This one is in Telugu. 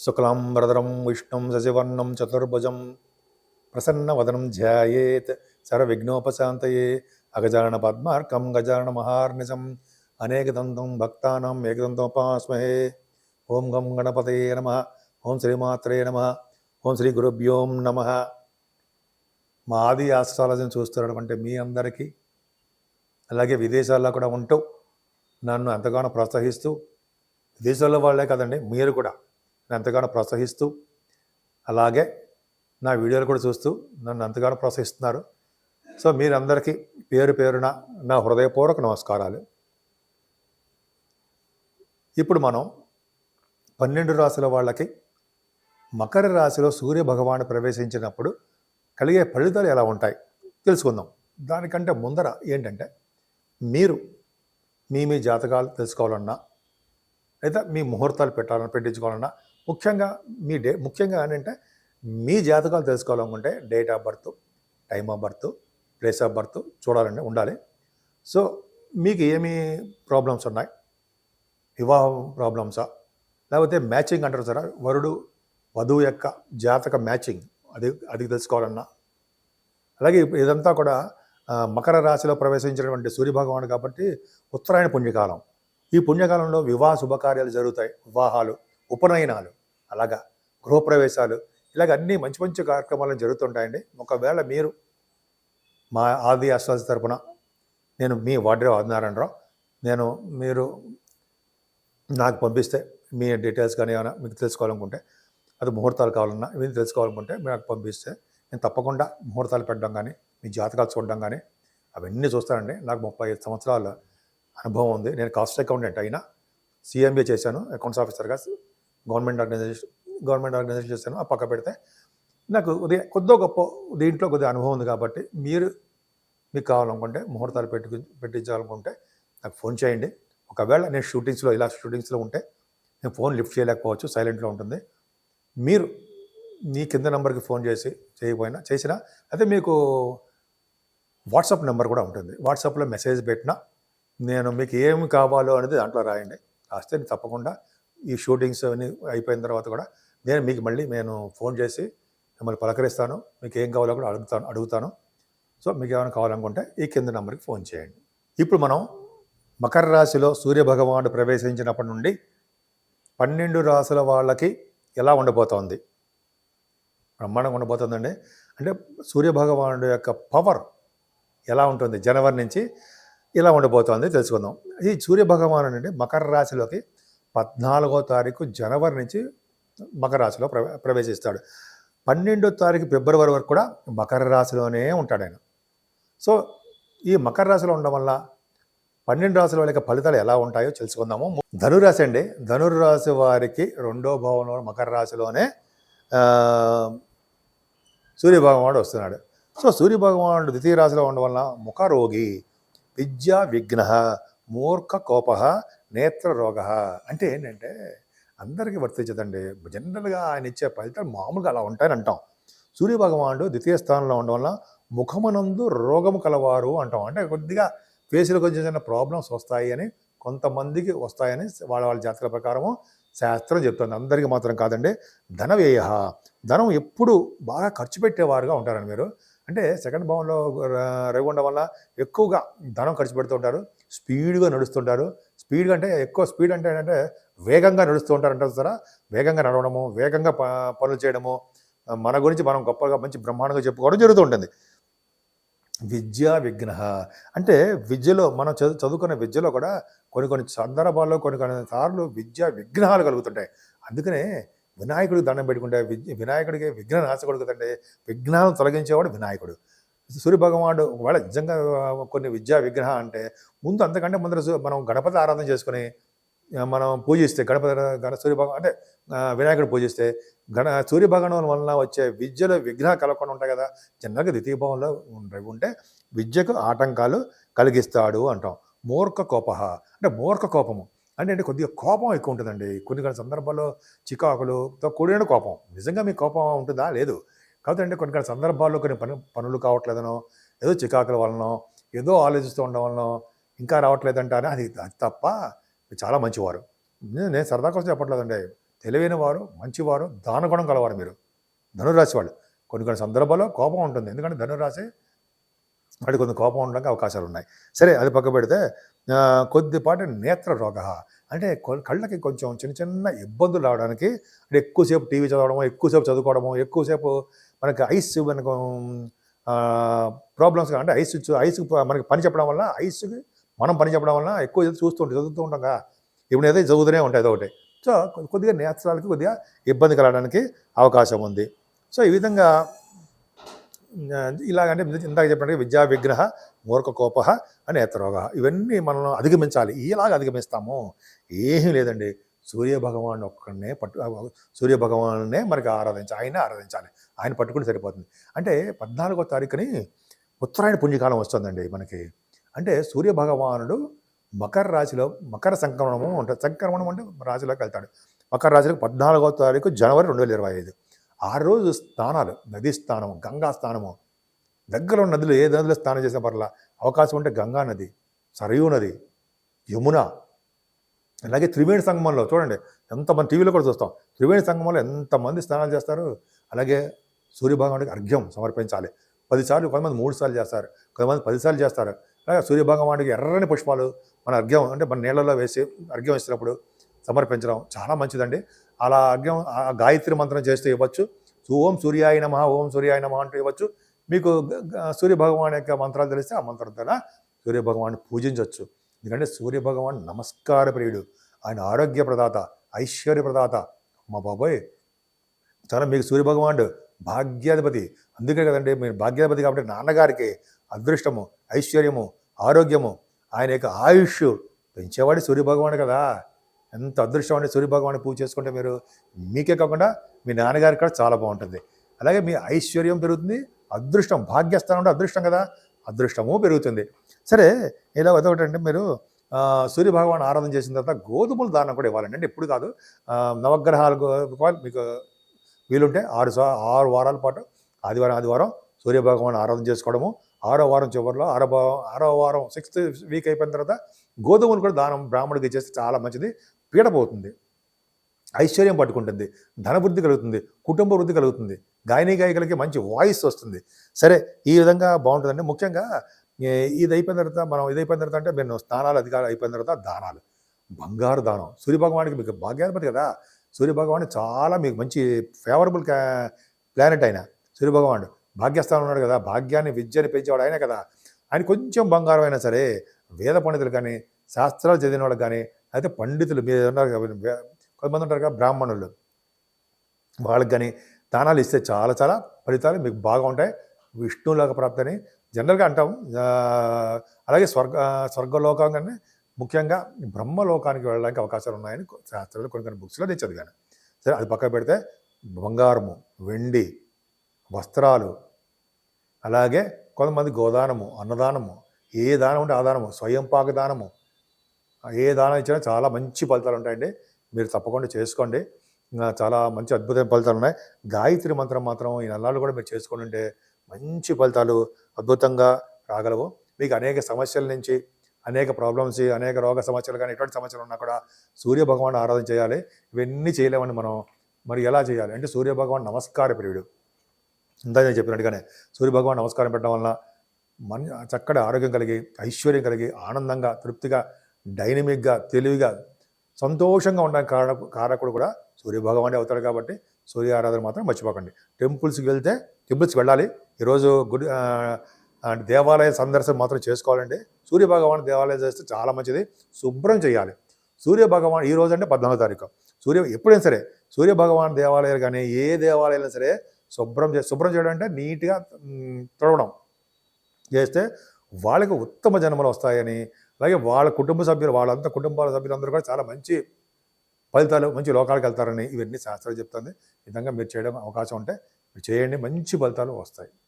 శుక్లాంబరధరం విష్ణుం శశివర్ణం చతుర్భుజం ప్రసన్నవదనం ధ్యాయేత్ సర్వవిఘ్నోపశాంతయే అగజానన పద్మార్కం గజానన మహార్నిశం అనేకదంతం భక్తానాం ఏకదంతోపాస్మహే. ఓం గం గణపతయే నమః. ఓం శ్రీమాత్రే నమః. ఓం శ్రీ గురుభ్యోం నమః. మా ఆది ఆస్ట్రాలజీని చూస్తున్నటువంటి మీ అందరికీ, అలాగే విదేశాల్లో కూడా ఉంటూ నన్ను ఎంతగానో ప్రోత్సహిస్తూ, విదేశాల్లో వాళ్ళే కదండి, మీరు కూడా నన్ను ఎంతగానో ప్రోత్సహిస్తూ, అలాగే నా వీడియోలు కూడా చూస్తూ నన్ను ఎంతగానో ప్రోత్సహిస్తున్నారు. సో మీరందరికీ పేరు పేరున నా హృదయపూర్వక నమస్కారాలు. ఇప్పుడు మనం 12 రాశుల వాళ్ళకి మకర రాశిలో సూర్య భగవాను ప్రవేశించినప్పుడు కలిగే ఫలితాలు ఎలా ఉంటాయి తెలుసుకుందాం. దానికంటే ముందర ఏంటంటే, మీరు మీ జాతకాలు తెలుసుకోవాలన్నా, లేదా మీ ముహూర్తాలు పెట్టించుకోవాలన్నా, ముఖ్యంగా ఏంటంటే మీ జాతకాలు తెలుసుకోవాలనుకుంటే date of birth, time of birth, place of birth ఉండాలి. సో మీకు ఏమి ప్రాబ్లమ్స్ ఉన్నాయి, వివాహం ప్రాబ్లమ్సా, లేకపోతే మ్యాచింగ్ అంటారు సార్, వధువు యొక్క జాతక మ్యాచింగ్, అది తెలుసుకోవాలన్నా, అలాగే ఇదంతా కూడా మకర రాశిలో ప్రవేశించినటువంటి సూర్యభగవాను కాబట్టి ఉత్తరాయణ పుణ్యకాలం. ఈ పుణ్యకాలంలో వివాహ శుభకార్యాలు జరుగుతాయి. వివాహాలు, ఉపనయనాలు, అలాగా గృహప్రవేశాలు, ఇలాగ అన్నీ మంచి మంచి కార్యక్రమాలు జరుగుతుంటాయండి. ఒకవేళ మీరు మా ఆది ఆస్ట్రాలజీ తరపున, నేను మీ వాడ్రే ఆదినారాయణరావు, మీరు నాకు పంపిస్తే మీ డీటెయిల్స్ కానీ ఏమైనా మీకు తెలుసుకోవాలనుకుంటే, అది ముహూర్తాలు కావాలన్నా ఇవి తెలుసుకోవాలనుకుంటే మీరు నాకు పంపిస్తే నేను తప్పకుండా ముహూర్తాలు పెట్టడం కానీ, మీ జాతకాలు చూడడం కానీ అవన్నీ చూస్తానండి. నాకు 35 సంవత్సరాల అనుభవం ఉంది. నేను కాస్ట్ అకౌంటెంట్ అయినా, CMA చేశాను, అకౌంట్స్ ఆఫీసర్గా గవర్నమెంట్ ఆర్గనైజేషన్ చేశాను. ఆ పక్క పెడితే నాకు కొద్దో గొప్ప దీంట్లో కొద్దిగా అనుభవం ఉంది కాబట్టి మీకు కావాలనుకుంటే, ముహూర్తాలు పెట్టించాలనుకుంటే నాకు ఫోన్ చేయండి. ఒకవేళ నేను షూటింగ్స్లో ఉంటే నేను ఫోన్ లిఫ్ట్ చేయలేకపోవచ్చు, సైలెంట్లో ఉంటుంది. మీరు మీ కింద నెంబర్కి ఫోన్ చేసినా అయితే మీకు వాట్సాప్ నెంబర్ కూడా ఉంటుంది. వాట్సాప్లో మెసేజ్ పెట్టినా నేను మీకు ఏమి కావాలో అనేది దాంట్లో రాయండి. రాస్తే నేను తప్పకుండా ఈ షూటింగ్స్ అన్నీ అయిపోయిన తర్వాత కూడా నేను ఫోన్ చేసి మిమ్మల్ని పలకరిస్తాను. మీకు ఏం కావాలో కూడా అడుగుతాను. సో మీకు ఏమైనా కావాలనుకుంటే ఈ కింద నెంబర్కి ఫోన్ చేయండి. ఇప్పుడు మనం మకర రాశిలో సూర్యభగవానుడు ప్రవేశించినప్పటి నుండి 12 రాశుల వాళ్ళకి ఎలా ఉండబోతోంది, బ్రహ్మాండంగా ఉండబోతుందండి. అంటే సూర్యభగవానుడు యొక్క పవర్ ఎలా ఉంటుంది, జనవరి నుంచి ఇలా ఉండబోతోంది తెలుసుకుందాం. ఈ సూర్యభగవానుడు నుండి మకర రాశిలోకి 14వ తారీఖు జనవరి నుంచి మకర రాశిలో ప్రవేశిస్తాడు. 12వ తారీఖు ఫిబ్రవరి వరకు కూడా మకర రాశిలోనే ఉంటాడు ఆయన. సో ఈ మకర రాశిలో ఉండడం వల్ల 12 రాశుల వాళ్ళకి ఫలితాలు ఎలా ఉంటాయో తెలుసుకుందాము. ధనురాశి అండి. ధనుర్రాశి వారికి 2వ భావంలో మకర రాశిలోనే సూర్యభగవానుడు వస్తున్నాడు. సో సూర్యభగవానుడు ద్వితీయ రాశిలో ఉండడం వలన ముఖరోగి, విద్యా విఘ్న, మూర్ఖ కోప, నేత్ర రోగ. అంటే ఏంటంటే అందరికీ వర్తించదండి. జనరల్గా ఆయన ఇచ్చే ఫలితాలు మామూలుగా అలా ఉంటాయని అంటాం. సూర్యభగవానుడు ద్వితీయ స్థానంలో ఉండడం వల్ల ముఖమునందు రోగము కలవారు అంటాం. అంటే కొద్దిగా ఫేస్లో కొంచెం చిన్న ప్రాబ్లమ్స్ వస్తాయి అని, కొంతమందికి వస్తాయని వాళ్ళ జాతకాల ప్రకారము శాస్త్రం చెప్తుంది. అందరికీ మాత్రం కాదండి. ధన వ్యయ, ధనం ఎప్పుడు బాగా ఖర్చు పెట్టేవారుగా ఉంటారండి మీరు. అంటే సెకండ్ భావంలో రవి ఉండడం వల్ల ఎక్కువగా ధనం ఖర్చు పెడుతుంటారు, స్పీడ్గా నడుస్తుంటారు. స్పీడ్గా అంటే ఎక్కువ స్పీడ్ అంటే ఏంటంటే వేగంగా నడుస్తూ ఉంటారు అంటారు సార్. వేగంగా నడవడము, వేగంగా పనులు చేయడము, మన గురించి మనం గొప్పగా మంచి బ్రహ్మాండంగా చెప్పుకోవడం జరుగుతూ ఉంటుంది. విద్యా విఘ్న అంటే విద్యలో మనం చదువుకున్న విద్యలో కూడా కొన్ని సందర్భాల్లో కొన్ని సార్లు విద్యా విఘ్నాలు కలుగుతుంటాయి. అందుకనే వినాయకుడికి దండం పెట్టుకుంటే వినాయకుడికి విఘ్న నాశకుడు కదండి. విఘ్నాలను తొలగించేవాడు వినాయకుడు. సూర్యభగవానుడు ఒకవేళ నిజంగా కొన్ని విద్యా విగ్రహ అంటే ముందు అంతకంటే ముందర మనం గణపతి ఆరాధన చేసుకుని మనం పూజిస్తే అంటే వినాయకుడు పూజిస్తే సూర్యభగవాను వలన వచ్చే విద్యలో విఘ్న కలగకుండా ఉంటాయి కదా. జనరల్గా ద్వితీయ భావంలో ఉంటే విద్యకు ఆటంకాలు కలిగిస్తాడు అంటాం. మూర్ఖ కోప అంటే మూర్ఖ కోపము అంటే కొద్దిగా కోపం ఎక్కువ ఉంటుందండి. కొన్ని సందర్భాల్లో చికాకులతో కూడిన కోపం. నిజంగా మీకు కోపం ఉంటుందా? లేదు. కాబట్టి కొన్ని సందర్భాల్లో కొన్ని పనులు కావట్లేదనో, ఏదో చికాకుల వలనో, ఏదో ఆలోచిస్తూ ఉండడం వలనో ఇంకా రావట్లేదంటే అది తప్ప చాలా మంచివారు. నేను సరదా కోసం చెప్పట్లేదండి. తెలివైన వారు, మంచివారు, దానగుణం కలవారు మీరు ధనురాశి వాళ్ళు. కొన్ని సందర్భాల్లో కోపం ఉంటుంది, ఎందుకంటే ధనురాశి వాడికి కొంత కోపం ఉండడానికి అవకాశాలు ఉన్నాయి. సరే, అది పక్క పెడితే కొద్దిపాటి నేత్ర రోగ అంటే కళ్ళకి కొంచెం చిన్న చిన్న ఇబ్బందులు రావడానికి, అంటే ఎక్కువసేపు టీవీ చదవడము, ఎక్కువసేపు చదువుకోవడము, ఎక్కువసేపు మనకి ఐస్ మనకు ప్రాబ్లమ్స్, అంటే ఐస్ మనకి పని చెప్పడం వల్ల, ఐస్కి మనం పని చెప్పడం వల్ల ఎక్కువ చదువుతూ ఉంటాం కదా, ఇప్పుడు ఏదో చదువుతూనే ఉంటాయి అదొకటి. సో కొద్దిగా నేత్రాలకి కొద్దిగా ఇబ్బంది కలగడానికి అవకాశం ఉంది. సో ఈ విధంగా ఇలాగంటే ఇందాక చెప్పినట్టు విద్యా విగ్రహ మూర్ఖ కోప నేత్రరోగ, ఇవన్నీ మనం అధిగమించాలి. ఇలాగ అధిగమిస్తాము ఏమీ లేదండి. సూర్యభగవాన్ ఒక్కడనే సూర్యభగవాన్నే మనకి ఆయనే ఆరాధించాలి. ఆయన పట్టుకుని సరిపోతుంది. అంటే 14వ తారీఖుని ఉత్తరాయణ పుణ్యకాలం వస్తుందండి మనకి. అంటే సూర్యభగవానుడు మకర రాశిలో మకర సంక్రమణము ఉంటుంది. సంక్రమణం అంటే రాశిలోకి వెళ్తాడు. మకర రాశిలోకి 14వ తారీఖు జనవరి 2025. 6 రోజు స్నానాలు, నదీ స్నానము, గంగా స్నానము, దగ్గర ఉన్న నదులు, ఏ నదిలో స్నానం చేసిన పర్లా, అవకాశం ఉంటే గంగా నది, సరయూ నది, యమున, అలాగే త్రివేణి సంగమంలో చూడండి, ఎంతమంది టీవీలో కూడా చూస్తాం, త్రివేణి సంగమంలో ఎంతమంది స్నానాలు చేస్తారు. అలాగే సూర్యభగవానుడికి అర్ఘ్యం సమర్పించాలి. 10 సార్లు, కొంతమంది 3 సార్లు చేస్తారు, కొంతమంది 10 సార్లు చేస్తారు. అలాగే సూర్యభగవానుడికి ఎర్రని పుష్పాలు మన అర్ఘ్యం అంటే మన నీళ్ళలో వేసి అర్ఘ్యం ఇచ్చినప్పుడు సమర్పించడం చాలా మంచిదండి. అలా అర్ఘ్యం గాయత్రి మంత్రం చేస్తూ ఇవ్వచ్చు. ఓం సూర్యాయ నమః, ఓం సూర్యాయ నమః అంటూ ఇవ్వచ్చు. మీకు సూర్యభగవాన్ యొక్క మంత్రాలు తెలిస్తే ఆ మంత్రం ద్వారా సూర్యభగవాన్ని పూజించవచ్చు. ఎందుకంటే సూర్యభగవాన్ నమస్కార ప్రియుడు, ఆయన ఆరోగ్య ప్రదాత, ఐశ్వర్య ప్రదాత. మా బాబోయ్, చాలా మీకు సూర్యభగవానుడు భాగ్యాధిపతి. అందుకే కదండి మీరు భాగ్యాధిపతి కాబట్టి నాన్నగారికి అదృష్టము, ఐశ్వర్యము, ఆరోగ్యము, ఆయన యొక్క ఆయుష్ పెంచేవాడి సూర్యభగవాను కదా. ఎంత అదృష్టం అంటే సూర్యభగవాన్ని పూజ చేసుకుంటే మీరు, మీకే కాకుండా మీ నాన్నగారికి కూడా చాలా బాగుంటుంది. అలాగే మీ ఐశ్వర్యం పెరుగుతుంది, అదృష్టం, భాగ్యస్థానం అంటే అదృష్టం కదా, అదృష్టము పెరుగుతుంది. సరే, ఇలా అదొకటంటే మీరు సూర్యభగవాన్ ఆరాధన చేసిన తర్వాత గోధుమల దానం కూడా ఇవ్వాలండి. అంటే ఎప్పుడు కాదు, నవగ్రహాలు మీకు వీలుంటే 6 వారాల పాటు ఆదివారం సూర్యభగవాన్ ఆరాధన చేసుకోవడము. 6వ వారం చివరిలో 6వ వారం 6th వీక్ అయిపోయిన తర్వాత గోధుమలు కూడా దానం బ్రాహ్మడికి ఇచ్చేస్తే చాలా మంచిది. పీడ పోతుంది, ఐశ్వర్యం పట్టుకుంటుంది, ధనవృద్ధి కలుగుతుంది, కుటుంబ వృద్ధి కలుగుతుంది, గాయకులకి మంచి వాయిస్ వస్తుంది. సరే, ఈ విధంగా బాగుంటుందండి. ముఖ్యంగా ఇది అయిపోయిన తర్వాత అంటే మీరు స్నానాలు అధికారులు అయిపోయిన తర్వాత దానాలు, బంగారు దానం. సూర్యభగవానికి మీకు భాగ్యాధిపతి కదా, సూర్యభగవాన్ చాలా మీకు మంచి ఫేవరబుల్ ప్లానెట్. ఆయన సూర్యభగవానుడు భాగ్యస్థానం ఉన్నాడు కదా, భాగ్యాన్ని విద్యని పెంచేవాడు ఆయన కదా. ఆయన కొంచెం బంగారం అయినా సరే వేద పండితులు కానీ, శాస్త్రాలు చదివిన వాళ్ళకి కానీ, అయితే పండితులు మీరు ఉన్నారు కొంతమంది ఉంటారు కదా బ్రాహ్మణులు, వాళ్ళకి కానీ దానాలు ఇస్తే చాలా చాలా ఫలితాలు మీకు బాగా ఉంటాయి. విష్ణులోక ప్రాప్తి అని జనరల్గా అంటాం. అలాగే స్వర్గలోకం కానీ ముఖ్యంగా బ్రహ్మలోకానికి వెళ్ళడానికి అవకాశాలు ఉన్నాయని శాస్త్రాలు కొన్ని బుక్స్లో నేను చదివాను. సరే, అది పక్కన పెడితే బంగారము, వెండి, వస్త్రాలు, అలాగే కొంతమంది గోదానము, అన్నదానము, ఏ దానం ఉంటే ఆ దానము, స్వయం పాక దానము, ఏ దానం ఇచ్చినా చాలా మంచి ఫలితాలు ఉంటాయండి. మీరు తప్పకుండా చేసుకోండి, చాలా మంచి అద్భుతమైన ఫలితాలు ఉన్నాయి. గాయత్రి మంత్రం మాత్రం ఈ నెలలు కూడా మీరు చేసుకొని ఉంటే మంచి ఫలితాలు అద్భుతంగా రాగలవు. మీకు అనేక సమస్యల నుంచి, అనేక ప్రాబ్లమ్స్, అనేక రోగ సమస్యలు కానీ ఎటువంటి సమస్యలు ఉన్నా కూడా సూర్యభగవాన్ ఆరాధన చేయాలి. ఇవన్నీ చేయలేమని మనం మరి ఎలా చేయాలి అంటే సూర్యభగవాన్ నమస్కార ప్రియుడు. ఇందా నేను చెప్పినట్టుగానే సూర్యభగవాన్ నమస్కారం పెట్టడం వలన చక్కటి ఆరోగ్యం కలిగి, ఐశ్వర్యం కలిగి, ఆనందంగా, తృప్తిగా, డైనమిక్గా, తెలివిగా, సంతోషంగా ఉండడానికి కారకుడు కూడా సూర్యభగవానే అవుతాడు. కాబట్టి సూర్య ఆరాధన మాత్రం మర్చిపోకండి. టెంపుల్స్కి వెళ్ళాలి. ఈరోజు దేవాలయ సందర్శన మాత్రం చేసుకోవాలండి. సూర్యభగవాన్ దేవాలయం చేస్తే చాలా మంచిది. శుభ్రం చేయాలి. సూర్యభగవాన్ ఈ రోజు అంటే 14వ తారీఖు ఎప్పుడైనా సరే సూర్యభగవాన్ దేవాలయాలు కానీ ఏ దేవాలయాలు సరే శుభ్రం చేయడం అంటే నీట్గా తుడవడం చేస్తే వాళ్ళకి ఉత్తమ జన్మలు వస్తాయని, అలాగే వాళ్ళ కుటుంబ సభ్యులందరూ కూడా చాలా మంచి ఫలితాలు, మంచి లోకాలకు వెళ్తారని ఇవన్నీ శాస్త్రాలు చెప్తుంది. ఈ విధంగా మీరు చేయడం అవకాశం ఉంటే మీరు చేయండి, మంచి ఫలితాలు వస్తాయి.